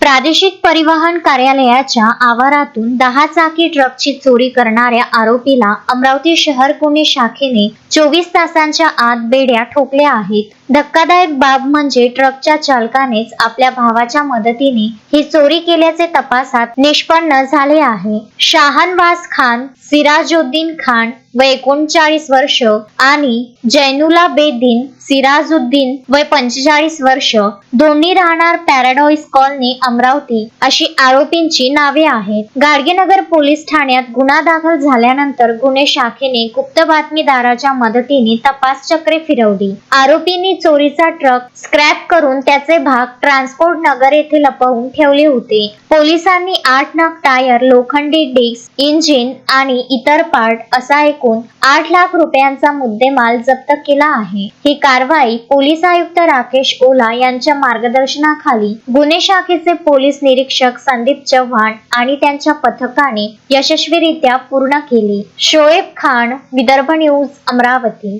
प्रादेशिक परिवहन कार्यालयाच्या आवारातून 10 चाकी ट्रकची चोरी करणाऱ्या आरोपीला अमरावती शहर गुन्हे शाखेने 24 तासांच्या आत बेड्या ठोकल्या आहेत. धक्कादायक बाब म्हणजे ट्रकच्या चालकानेच आपल्या भावाच्या मदतीने ही चोरी केल्याचे तपासात निष्पन्न झाले आहे. शाहनवाज खान, सिराजुद्दीन खान वय 39 वर्ष आणि जैनुला बेदीन सिराजुद्दीन वय 45 वर्ष, दोन्ही राहणार पॅराडाईज कॉलनी अमरावती अशी आरोपींची नावे आहेत. गाडगेनगर पोलीस ठाण्यात गुन्हा दाखल झाल्यानंतर गुन्हे शाखेने गुप्त बातमीदाराच्या मदतीने तपास चक्रे फिरवली. आरोपींनी चोरीचा ट्रक स्क्रॅप करून त्याचे भाग ट्रान्सपोर्ट नगर येथे लपवून ठेवले होते. पोलिसांनी 8 नग टायर, लोखंडी डिस्क, इंजिन आणि इतर पार्ट असा एकूण 8 लाख रुपयांचा मुद्देमाल जप्त केला आहे. ही कारवाई पोलीस आयुक्त राकेश ओला यांच्या मार्गदर्शनाखाली गुन्हे शाखेचे पोलीस निरीक्षक संदीप चव्हाण आणि त्यांच्या पथकाने यशस्वीरित्या पूर्ण केली. शोएब खान, विदर्भ न्यूज, अमरावती.